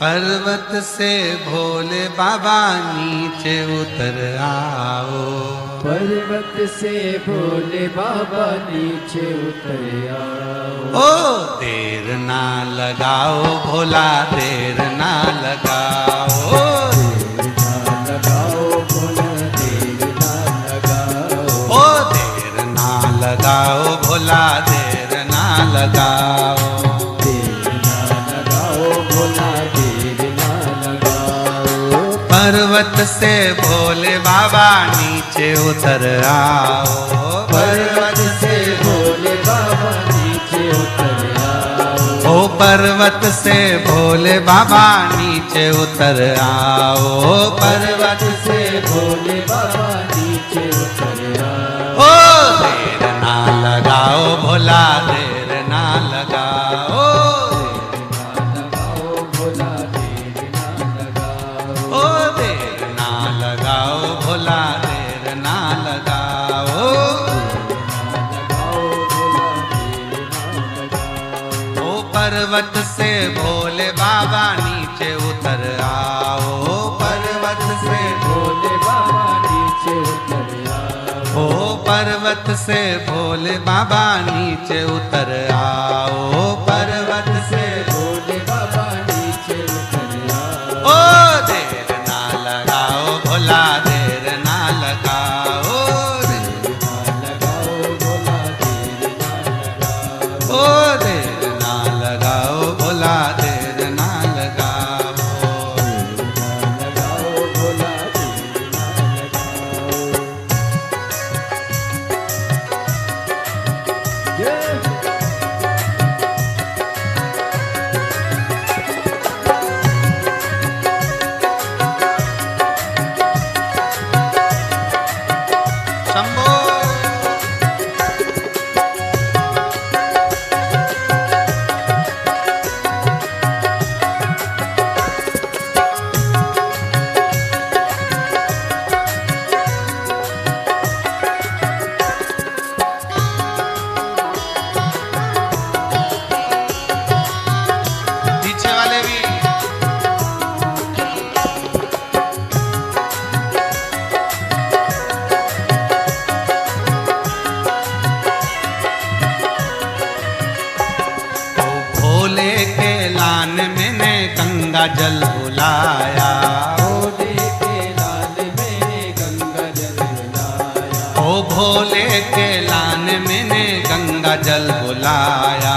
पर्वत से भोले बाबा नीचे उतर आओ। पर्वत से भोले बाबा नीचे उतर आओ। ओ देर ना लगाओ भोला, देर ना लगाओ। देर ना लगाओ भोला, देर ना लगाओ। ओ देर ना लगाओ भोला, देर ना लगाओ। पर्वत से भोले बाबा नीचे उतर आओ। पर्वत से भोले बाबा नीचे उतर आओ। ओ पर्वत से भोले बाबा नीचे उतर आओ। पर्वत से भोले बाबा नीचे उतर आओ। ओ देर ना लगाओ भोला, देर ना लगाओ। भोला देर ना लगाओ। ओ पर्वत से भोले बाबा नीचे उतर आओ। पर्वत से भोले बाबा नीचे उतर आओ। ओ पर्वत से भोले बाबा नीचे उतर आओ। पर्वत से भोले बाबा नीचे उतर आओ। ओ देर ना लगाओ भोला, देर ना लगाओ। ओ देर ना लगाओ भोला, देर ना लगाओ। शंभो पीछे वाले भी। भोले के लान मैंने गंगा जल बुलाया। भोले के लाल में गंगा जल बुलाया। ओ भोले के लान मैंने गंगा जल बुलाया।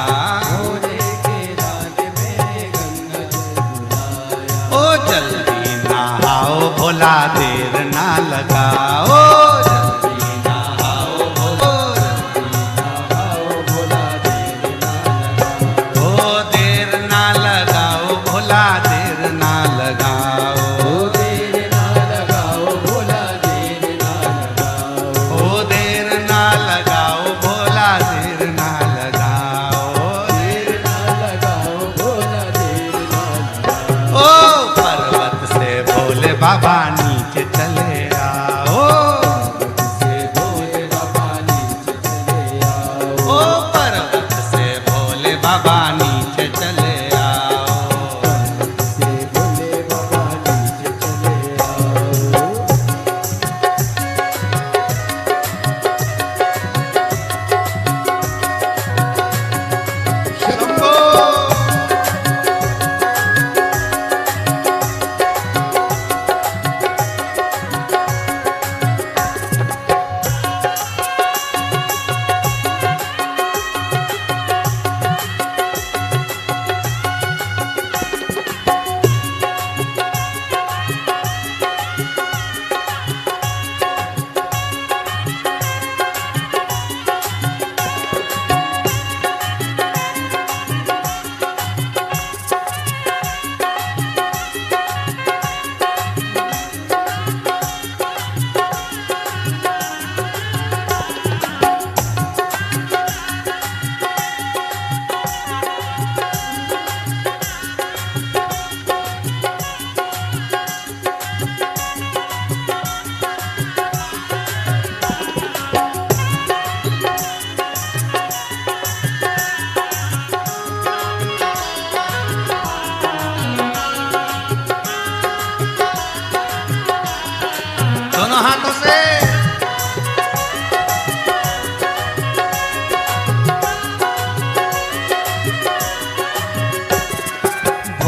भोले के लाल में गंगा जल बुलाया। ओ जल्दी नहाओ भोला, देर ना लगाओ। जल्दी नहाओ भोला, भोला देर ना लगाओ। ओ देर ना लगाओ भोला, देर ना लगाओ। देर ना लगाओ भोला, देर ना लगाओ। ओ देर ना लगाओ भोला, देर ना लगाओ। देर ना लगाओ भोला, देर ना लगाओ। ओ पर्वत से भोले बाबा नीचे चले आओ। से भोले बाबा नीचे चले आओ। ओ पर्वत से भोले बाबा नीचे चले आओ। से भोले बाबा नीचे चले आओ। शंभो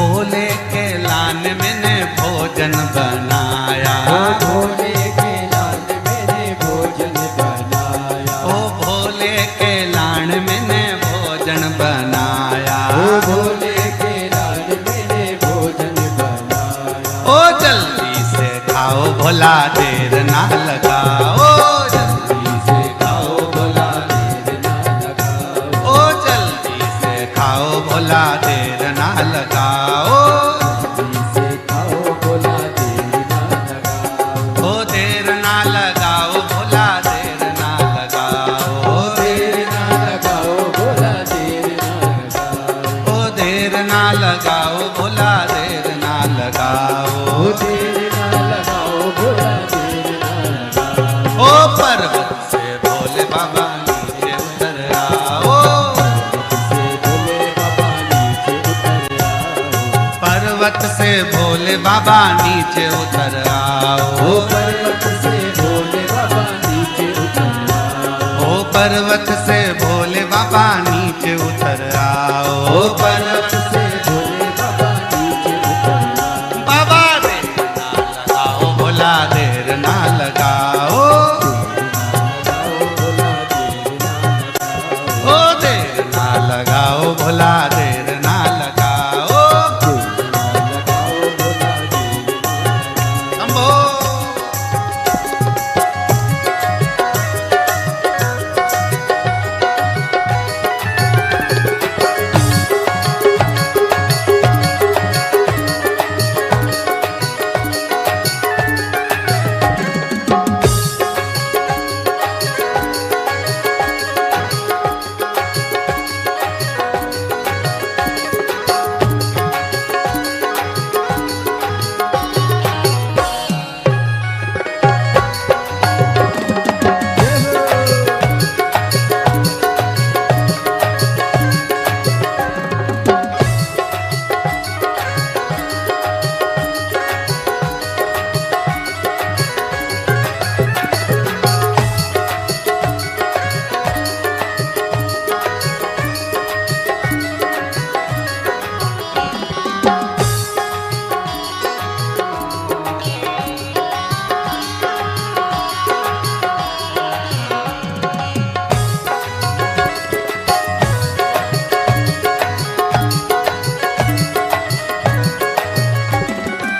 भोले के लान मैंने भोजन बनाया। ओ भोले के लाल मैंने भोजन बनाया। ओ भोले के लान मैंने भोजन बनाया। ओ भोले के लाल मैंने भोजन बनाया। ओ जल्दी से खाओ भोला देर ना लगाओ। जल्दी से खाओ भोला देर ना लगाओ। ओ जल्दी से खाओ भोला देर ना लगाओ। जल्दी से खाओ भोला देर ना लगाओ। ओ देर ना लगाओ भोला देर ना लगाओ। ओ देर ना लगाओ भोला देर ना लगाओ। ओ देर ना लगाओ भोला देर ना लगाओ। ओ देर ना लगाओ भोला देर ना लगाओ। ओ पर्वत से भोले बाबा नीचे उतर आओ। से भोले बाबा नीचे उतर आओ। पर्वत से भोले बाबा नीचे उतर आओ। ओ पर्वत से भोले बाबा नीचे उतर आओ। ओ पर्वत से भोले बाबा नीचे उतर आओ। ओ पर्वत से भोले बाबा नीचे उतर आओ। बाबा देर ना लगाओ भोला देर ना लगाओ। ओ देर ना लगाओ भोला देर ना लगाओ। शंभो।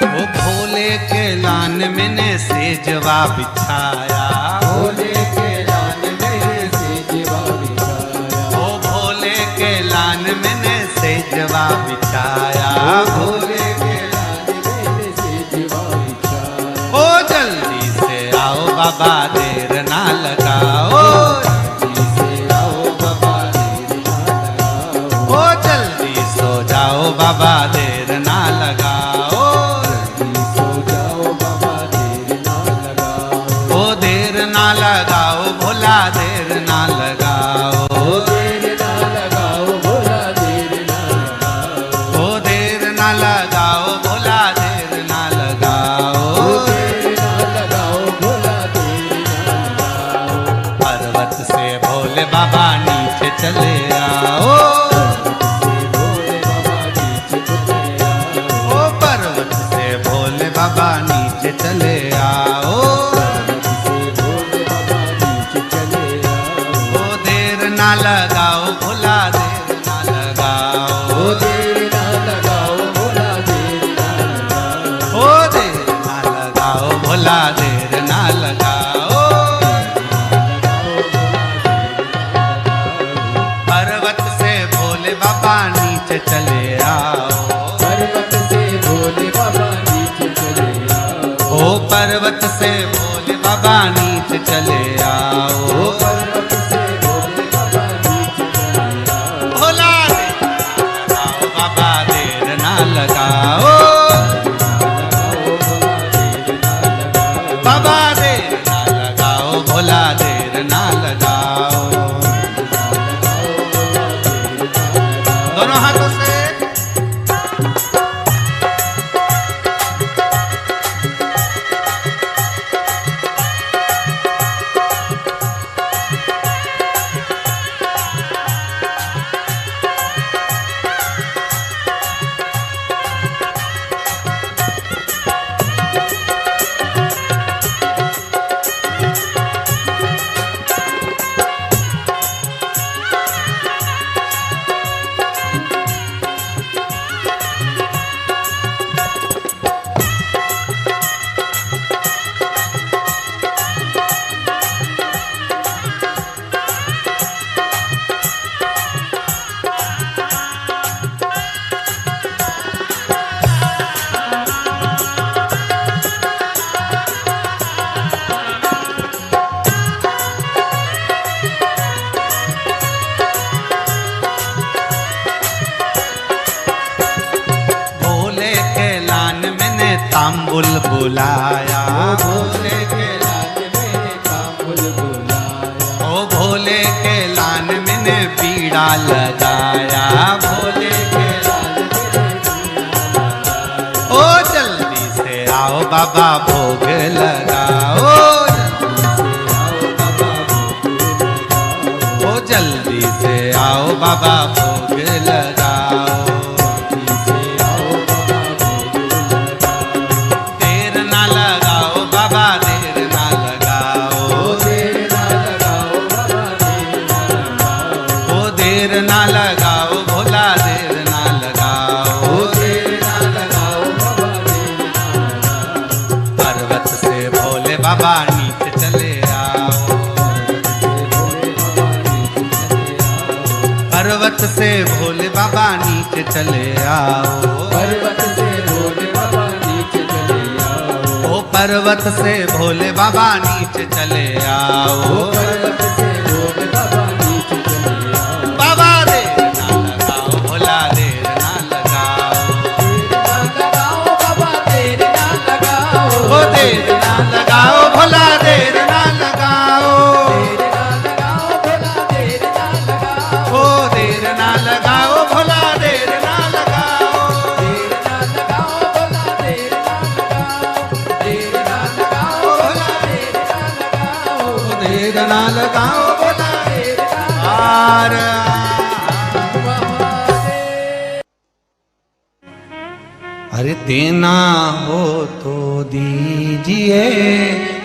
ओ भोले के लान मैंने सेजवा बिछाया। भोले के लाल मेरे से जीवा बिछाया। ओ भोले के लान मैंने सेजवा बिछाया। भोले के लाल मेरे से जीवा बिछाया। ओ जल्दी से आओ बाबा देर ना लगाओ। जल्दी से आओ बाबा देर ना लगाओ। ओ जल्दी सो जाओ बाबा देर ना लगाओ। जल्दी सो जाओ बाबा देर ना लगाओ। ओ देर ना लगाओ भोला देर ना लगाओ। ओ देर ना लगाओ भोला देर ना लगाओ। ओ देर ना लगाओ भोला देर ना लगाओ। ओ देर ना लगाओ भोला देर ना लगाओ। पर्वत से भोले बाबा नीचे चले आओ। से भोले बाबा नीचे उतर आओ। ओ पर्वत से भोले बाबा नीचे चले आओ। से भोले बाबा नीचे चले आओ। ओ देर ना लगाओ भोला देर ना लगाओ। ओ देर ना लगाओ भोला देर ना लगाओ। ओ देर ना लगाओ भोला देर ना लगाओ। पर्वत से भोले बाबा नीचे चले आओ। पर्वत से भोले बाबा नीचे चले आओ। ओ पर्वत से भोले बाबा नीचे चले आओ। ओ पर्वत से भोले बाबा नीचे चले आओ। भोला देर ना लगाओ बाबा देर ना लगाओ। बाबा देर ना लगाओ भोला देर ना लगाओ। दोनों हाथों से तांबुल बुलाया, भोले के लाल मैंने तांबुल बुलाया, ओ भोले के लान मैंने बीड़ा लगाया, भोले के लाल मैंने ओ जल्दी से आओ बाबा भोग लगाओ, ओ जल्दी से आओ बाबा भोग लगाओ, देर ना लगाओ बाबा देर ना लगाओ, देर ना लगाओ बाबा देर ना लगाओ, ओ देर ना लगाओ भोला देर ना लगाओ, देर ना लगाओ बाबा देर ना लगाओ, पर्वत से भोले बाबा नीचे चले आओ, पर्वत से भोले बाबा नीचे चले आओ, पर्वत से भोले बाबा नीचे चले आओ, ओ पर्वत से भोले बाबा नीचे चले आओ, पर्वत से भोले बाबा नीचे चले आओ, बाबा देर ना लगाओ भोला देर ना लगाओ, बाबा देर ना लगाओ, ओ देर ना लगाओ भोला देर ना लगाओ, ओ देर ना लगाओ भोला देर ना लगाओ, देर ना लगाओ भोला आर अरे देना हो तो दीजिए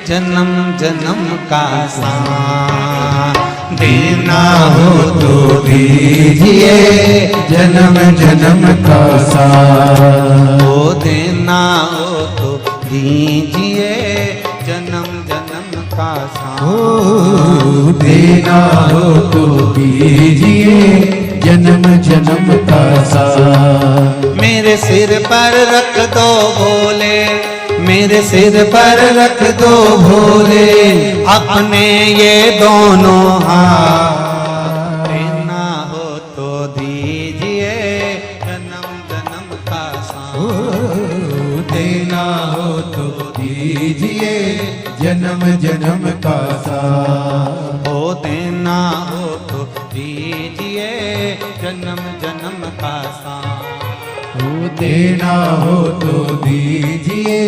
जन्म जन्म का साथ, देना हो तो दीजिए जन्म जन्म का साथ, ओ देना हो तो दीजिए जन्म जन्म का साथ, ओ देना हो तो दीजिए जन्म जन्म का साथ, मेरे सिर पर रख दो भोले, मेरे सिर पर रख दो भोले अपने ये दोनों हाथ, देना हो तो दीजिए जन्म जन्म का ओ साथ, देना हो तो दीजिए जन्म जन्म का साथ, ओ देना हो तो दीजिए जन्म जन्म का साथ, ओ देना हो तो दीजिए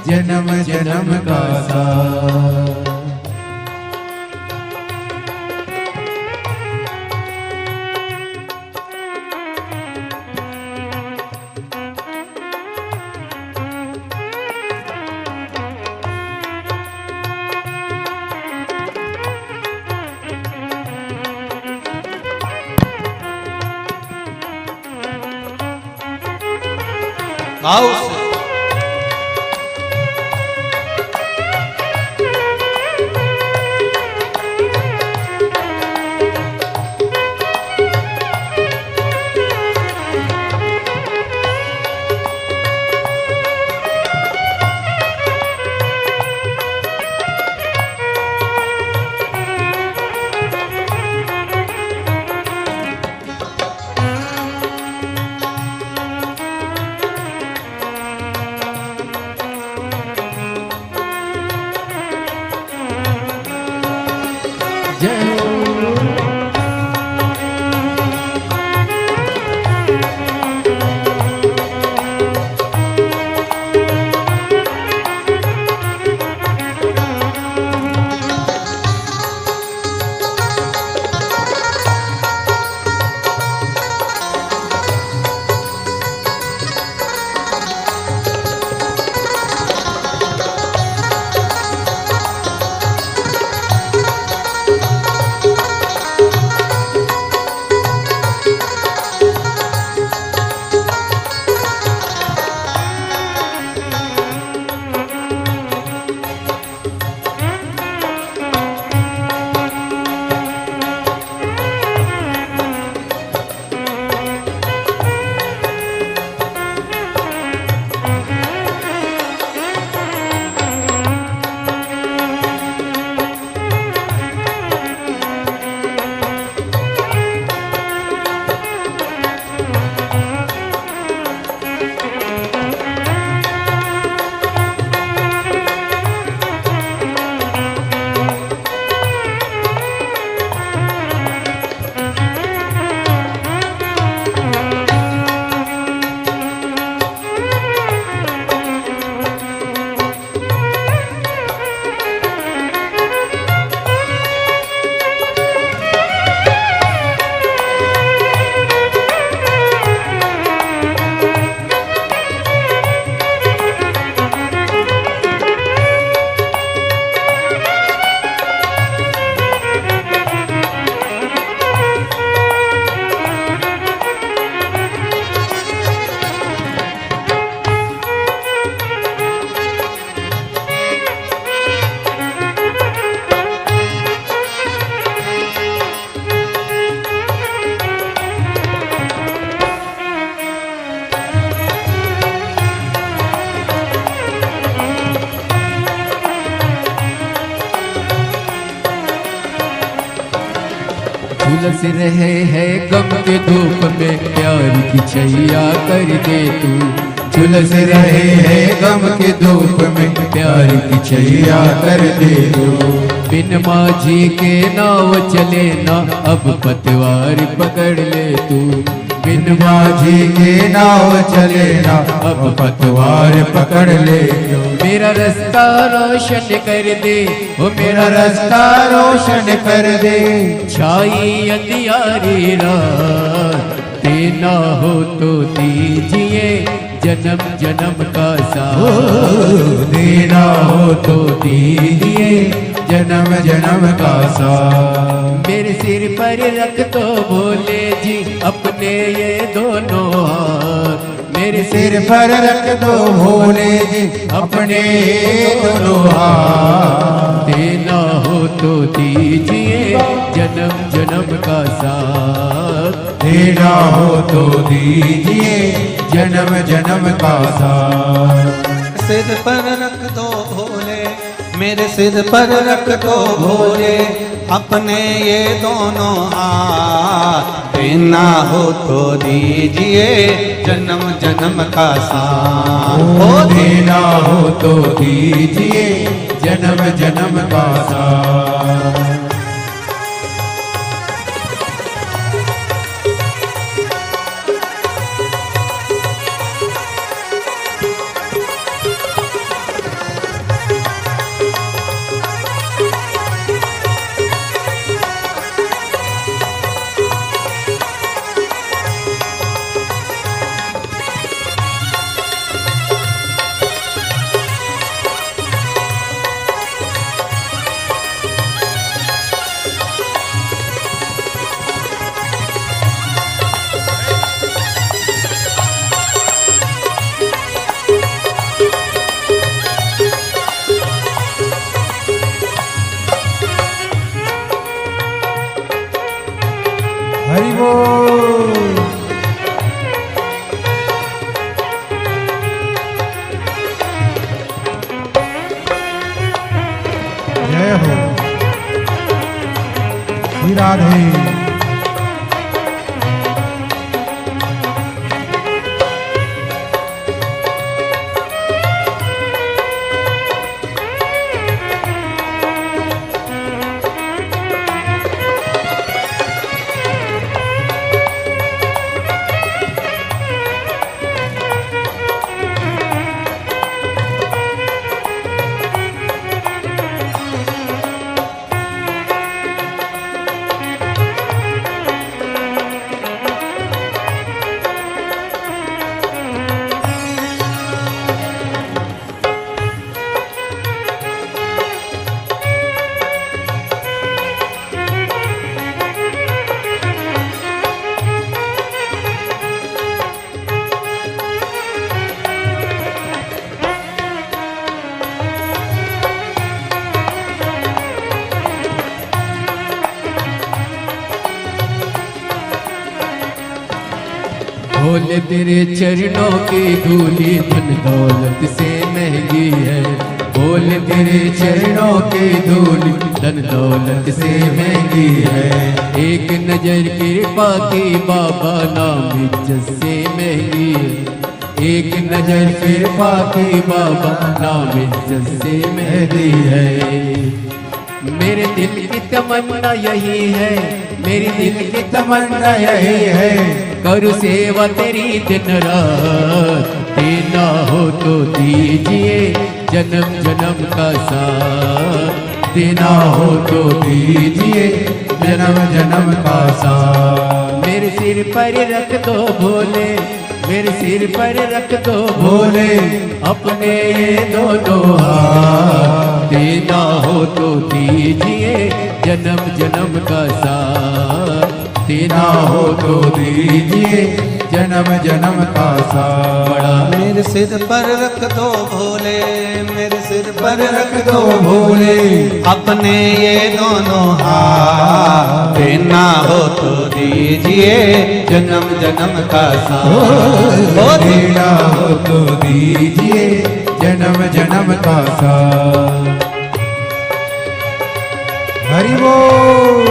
जन्म जन्म का साथ। गाओ से झुलस रहे हैं गम के धूप में, प्यार की छैया कर दे तू। झुलस रहे हैं गम के धूप में, प्यार की छैया कर दे तू। बिन माझी के नाव चले ना, अब पतवार पकड़ ले तू। बिन माझी के नाव चले ना, अब पतवार पकड़ ले तू। मेरा रास्ता रोशन कर दे, ओ मेरा रास्ता रोशन कर दे। छाई अंधियारी रात, देना हो तो दीजिए जन्म जन्म का साथ। देना हो तो दीजिए जन्म जन्म का साथ। मेरे सिर पर रख दो भोले जी अपने ये दोनों हाथ। मेरे सिर पर रख दो भोले जी अपने दोनों हाथ। देना हो तो दीजिए जन्म जन्म का साथ। देना हो तो दीजिए जन्म जन्म का साथ। सिर पर रख दो भोले, मेरे सिर पर रख दो भोले अपने ये दोनों हाथ। देना हो तो दीजिए जन्म जन्म का साथ। ओ देना हो तो दीजिए जन्म जन्म का साथ। हरि बोल। जय हो श्री राधे। भोले तेरे चरणों की धूली धन दौलत से महंगी है। भोले तेरे चरणों की धूली धन दौलत से महंगी है। एक नजर कृपा की बाबा नाम इज्जत से महंगी है। एक नजर कृपा की बाबा नाम इज्जत से महंगी है। मेरे दिल की तमन्ना यही है, मेरी दिल की तमन्ना यही है, करूँ सेवा तेरी दिन रात। देना हो तो दीजिए जन्म जन्म का साथ। देना हो तो दीजिए जन्म जन्म का साथ। मेरे सिर पर रख दो भोले, मेरे सिर पर रख दो भोले अपने ये दोनों हाथ। देना हो तो दीजिए जन्म जन्म का साथ। देना हो तो दीजिए जन्म जन्म का साथ। मेरे सिर पर रख दो भोले, मेरे सिर पर रख दो भोले अपने ये दोनों हाथ। देना हो तो दीजिए जन्म जन्म का साथ। देना हो तो दीजिए जन्म जन्म का साथ। हरि बोल।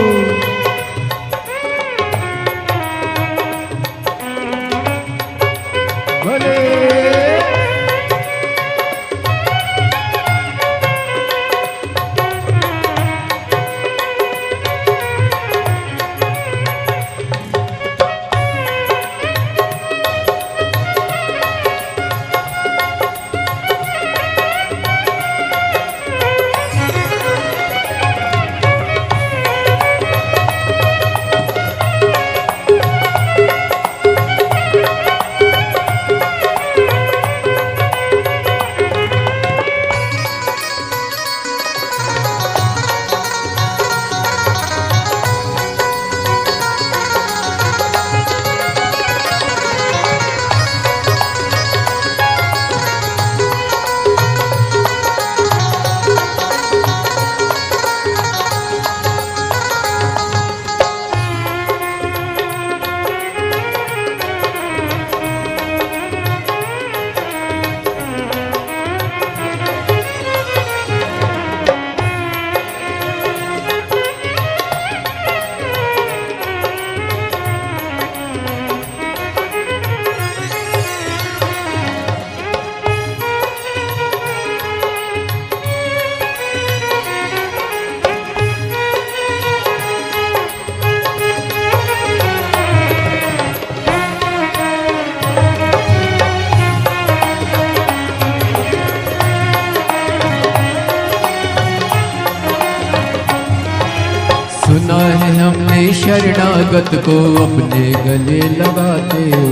शरणागत को अपने गले लगाते हो।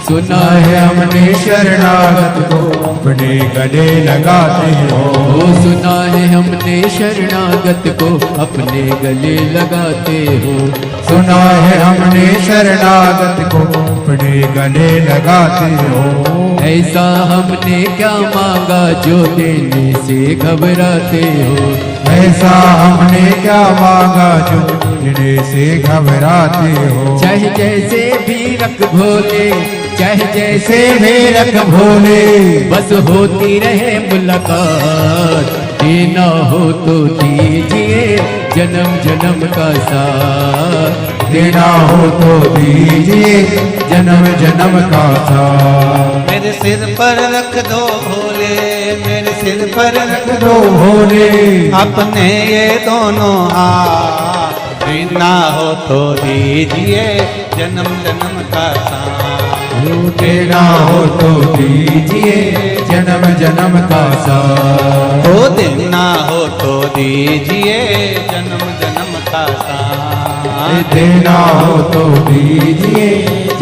सुना है हमने शरणागत को अपने गले लगाते हो। सुना है हमने शरणागत को अपने गले लगाते हो। सुना है हमने शरणागत को अपने गले लगाते हो। ऐसा हमने क्या मांगा जो देने से घबराते हो। ऐसा हमने क्या मांगा जो देने से घबराते हो। चाहे जैसे भी रख भोले, चाहे जैसे भी रख भोले, बस होती रहे मुलाकात। देना हो तो दीजिए जन्म जन्म का साथ। देना हो तो दीजिए जन्म जन्म का साथ। मेरे सिर पर रख दो भोले, मेरे सिर पर रख दो भोले, अपने ये दोनों हाथ। देना हो तो दीजिए जन्म जन्म का साथ। देना हो तो दीजिए जन्म जन्म का साथ। हो देना हो तो दीजिए जन्म जन्म का साथ। देना हो तो दीजिए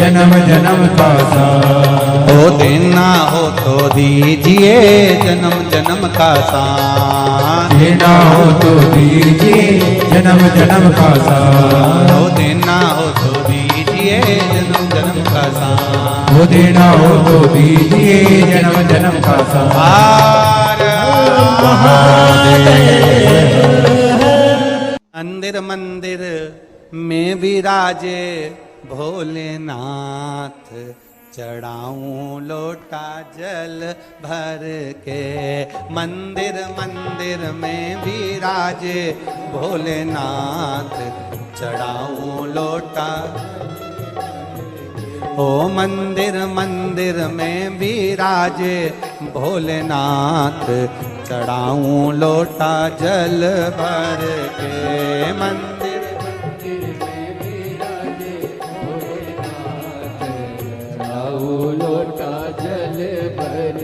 जन्म जन्म का साथ। हो देना हो तो दीजिए जन्म जन्म का साथ। देना हो तो दीजिए जन्म जन्म का साथ। हो देना हो तो दीजिए जन्म जन्म का साथ। हो देना हो तो दीजिए जन्म जन्म का साथ। हर मंदिर मंदिर में विराजे भोलेनाथ। चढ़ाऊं लोटा जल भर के। मंदिर मंदिर में विराजे भोलेनाथ। चढ़ाऊं लोटा। ओ मंदिर मंदिर में विराजे भोलेनाथ। चढ़ाऊं लोटा जल भर के। मंदिर लोटा जल भर।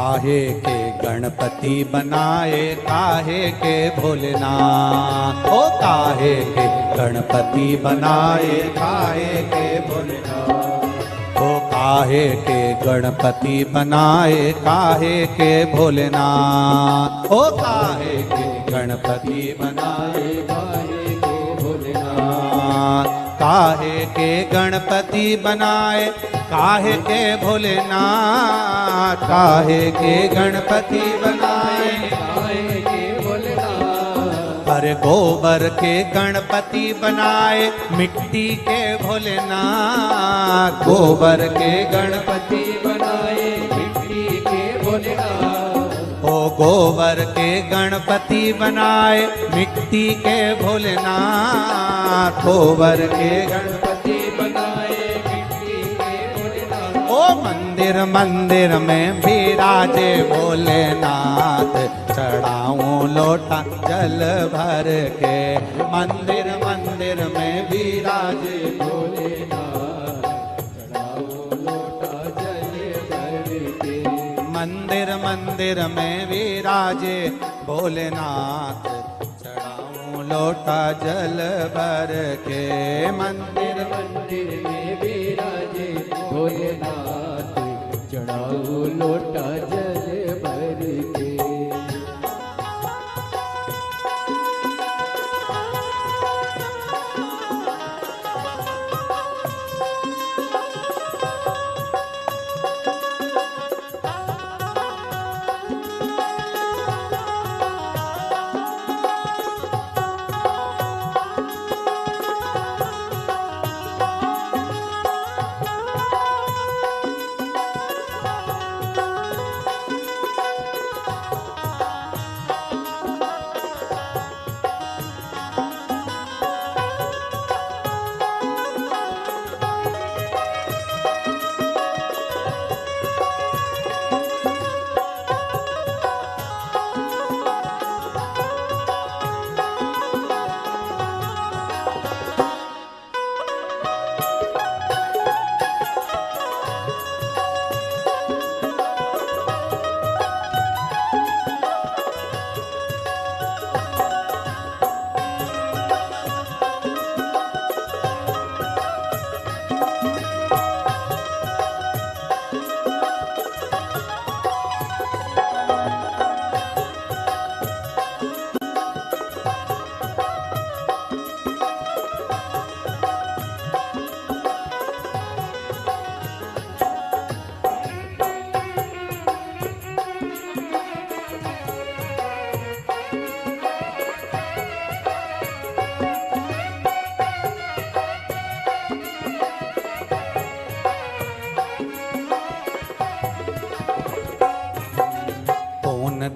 काहे के गणपति बनाए काहे के भोलेनाथ, ओ काहे के गणपति बनाए काहे के भोलेनाथ, ओ काहे के गणपति बनाए काहे के भोलेनाथ, ओ काहे के गणपति बनाए काहे के भोलेनाथ, काहे के गणपति बनाए काहे के भोलेनाथ, काहे के गणपति बनाए काहे के भोलेनाथ, अरे गोबर के गणपति बनाए मिट्टी के भोलेनाथ, गोबर के गणपति बनाए मिट्टी के भोलेनाथ, ओ गोबर के गणपति बनाए मिट्टी के भोलेनाथ, गोबर के गणपति बनाए मंदिर मंदिर में विराजे भोलेनाथ, चढ़ाऊं लोटा जल भर के, मंदिर मंदिर में विराजे भोलेनाथ, चढ़ाऊं लोटा जल भर के, मंदिर मंदिर में विराजे भोलेनाथ, चढ़ाऊं लोटा जल भर के, मंदिर मंदिर में विराजे भोलेनाथ, चढ़ाओ लोटा जल भर के।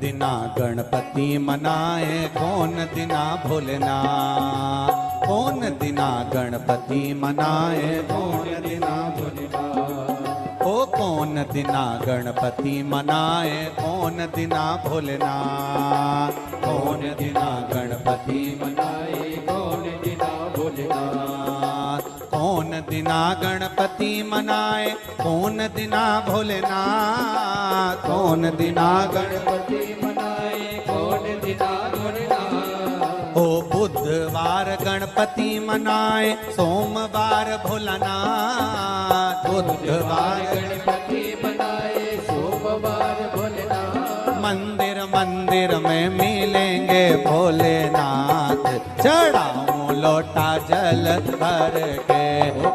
दिना गणपति मनाए कौन दिना भोलेनाथ, कौन दिना गणपति मनाए कौन दिना भोलेनाथ, ओ कौन दिना गणपति मनाए कौन दिना भोलेनाथ, कौन दिना गणपति मनाए कौन दिना भोलेनाथ, कौन दिना गणपति मनाए कौन दिना भोलेनाथ, कौन दिना गणपति मनाए कौन दिना भोलेनाथ, ओ बुधवार गणपति मनाए सोमवार भोलानाथ, बुधवार गणपति मनाए सोमवार भोलेनाथ, मंदिर मंदिर में मिलेंगे भोलेनाथ, चढ़ाऊं लोटा जल भर के,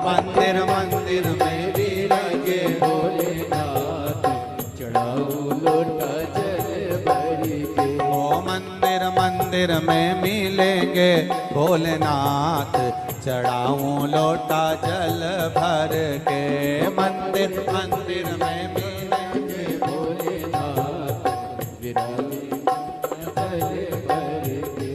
मंदिर मंदिर में विराजे भोलेनाथ, चढ़ाऊं लोटा जल भर के, ओ मंदिर मंदिर में मिलेंगे भोलेनाथ, चढ़ाऊं लोटा जल भर के, मंदिर मंदिर में मिलेंगे भोलेनाथ, विराजे जल भर के।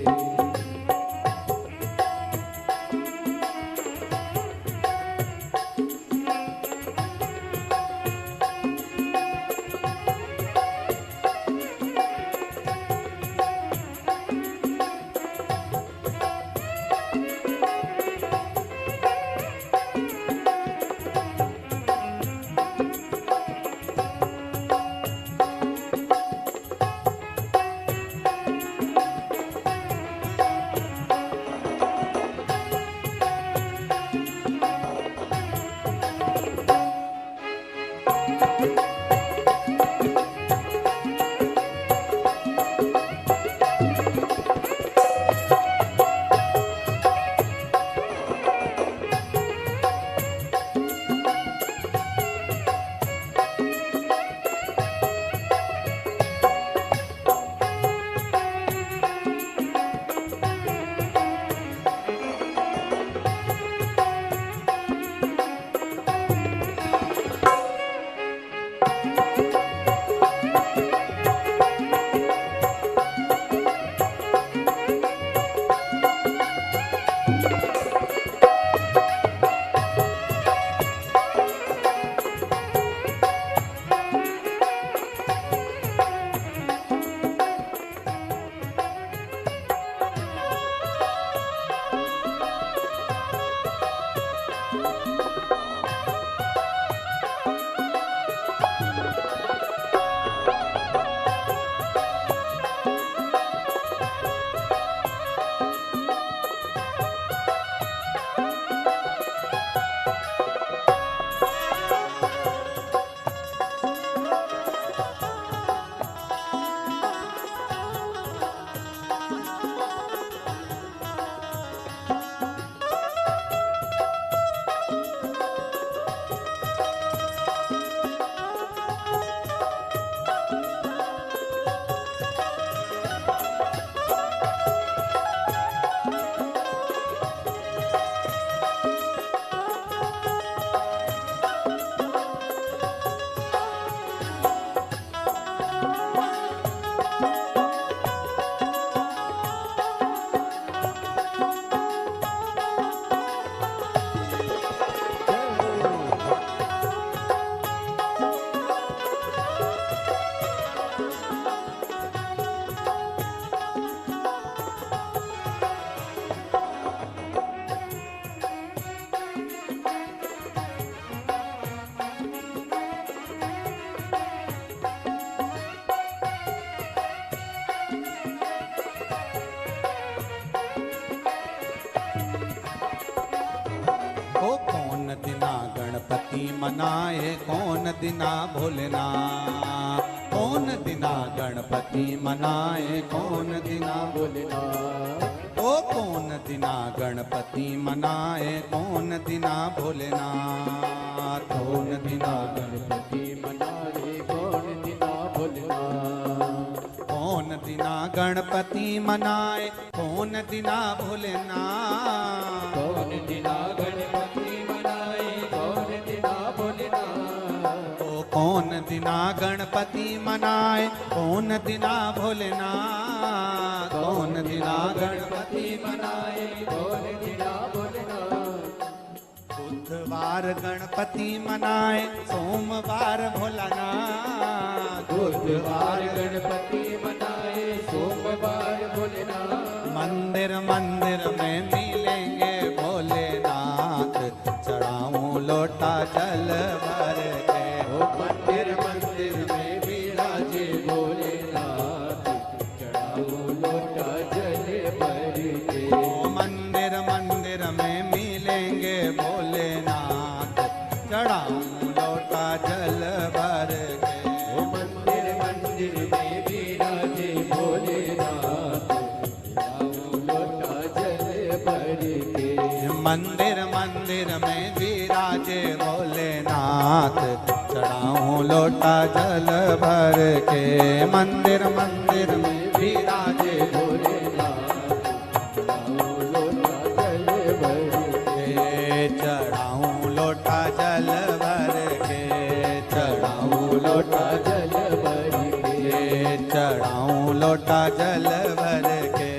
मनाए कौन दिना भोलेनाथ, कौन दिना गणपति मनाए कौन दिना भोलेनाथ, ओ कौन दिना गणपति मनाए कौन दिना भोलेनाथ, कौन दिना गणपति मनाए कौन दिना भोलेनाथ, कौन दिना गणपति मनाए कौन दिना भोलेनाथ, कौन दिना गणपति मनाए कौन दिना भोलेनाथ, ओ कौन दिना गणपति मनाए कौन दिना भोलेनाथ, कौन दिना गणपति मनाए कौन दिना भोलेनाथ, बुधवार गणपति मनाए सोमवार भोलानाथ, बुधवार गणपति मनाए सोमवार भोलेनाथ, मंदिर मंदिर में मिलेंगे भोलेनाथ, चढ़ाऊं लोटा जल भर के, ओ मंदिर मंदिर में विराजे भोलेनाथ, चढ़ाओ लोटा जल भर के, ओ मंदिर मंदिर में मिलेंगे भोलेनाथ, चढ़ाऊं लोटा जल भर के, ओ मंदिर मंदिर में विराजे भोलेनाथ, चढ़ाओ लोटा जल भर के, मंदिर मंदिर में विराजे भोलेनाथ, चढ़ाऊं लोटा जल भर के, मंदिर मंदिर में विराजे भोलेनाथ, चढ़ाओ लोटा जल भर के, चढ़ाऊं लोटा जल भर के, चढ़ाऊं लोटा जल भर के,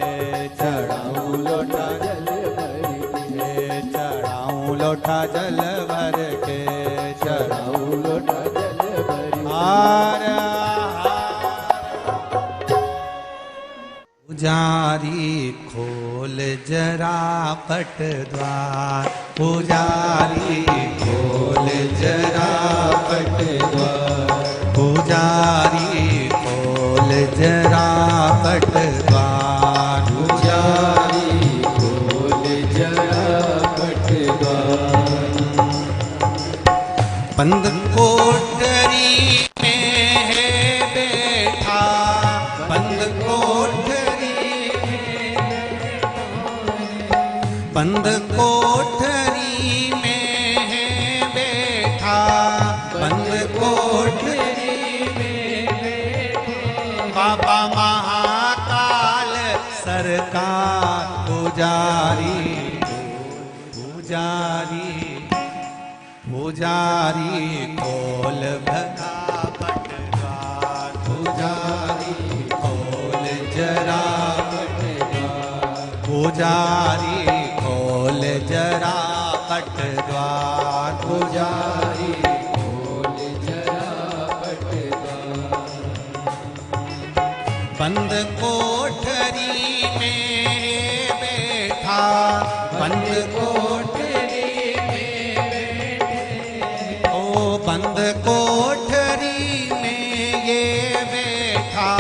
चढ़ाऊं लोटा जल भर के, चढ़ाऊं लोटा जल भर के, चढ़ाऊं लोटा जल भर के, चढ़ाऊं चढ़ाओ लोटा जल भर के, हार पुजारी खोल जरा पट द्वार, पुजारी खोल जरा पट द्वार, पुजारी खोल जरा पट द्वार, पुजारी खोल जरा पट द्वार, बंद कोठरी में है बैठा, बंद कोठरी बंद कोठरी में है बैठा, बंद कोठरी में बाबा महाकाल सरकार, पुजारी पुजारी पुजारी खोल भरा पट द्वार, पुजारी खोल जरा पट द्वार, पुजारी खोल जरा पट द्वार, पुजारी खोल जरा पट द्वार, बंद कोठरी में बैठा, बंद कोठरी ओ बंद कोठरी में ये बैठा,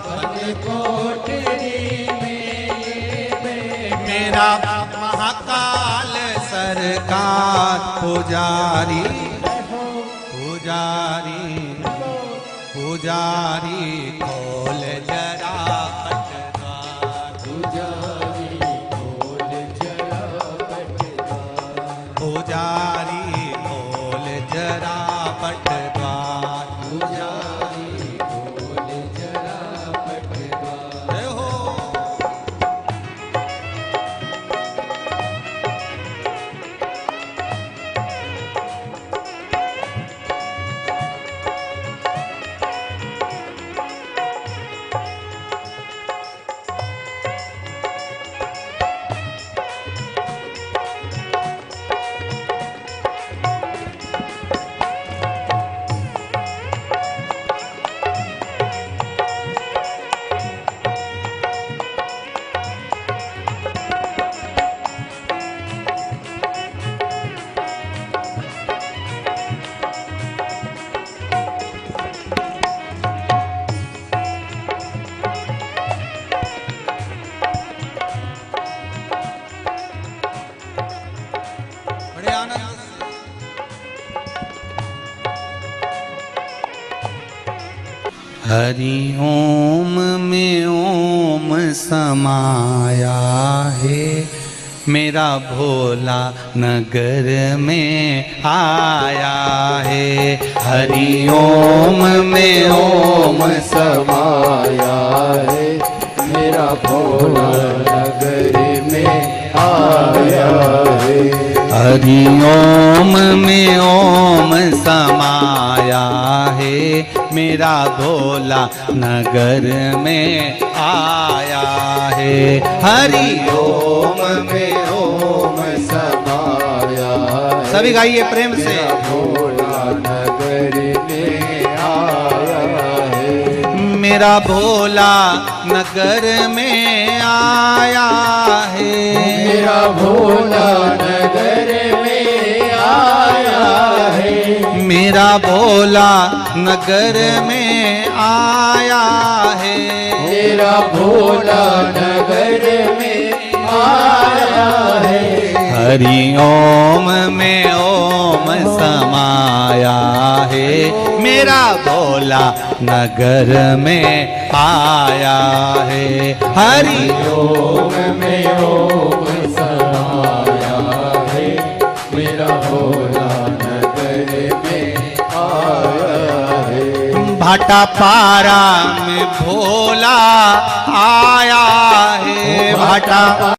बंद कोठरी में ये बैठा, मेरा महाकाल सरकार, पुजारी पुजारी पुजारी खोल जरा पट द्वार, पुजारी खोल जरा पट द्वार, पुजारी खोल जरा पट द्वार, पुजारी खोल जरा पट द्वार, जय हो। हरि ओम में ओम समाया है, मेरा भोला नगर में आया है। हरि ओम में ओम समाया है, मेरा भोला नगर में आया है। हरि ओम में ओम समाया है, मेरा भोला नगर में आया है। हरि ओम में ओम समाया है, सभी गाइए प्रेम से। भोला नगर में आया है, मेरा भोला नगर में आया है। मेरा भोला नगर में आया है, मेरा भोला नगर में आया है। मेरा भोला नगर में आया है। हरि ओम में ओम समाया है, मेरा भोला नगर में आया है। हरि ओम में ओम समाया है, मेरा भोला नगर में आया है। भाटा पारा में भोला आया है। भाटा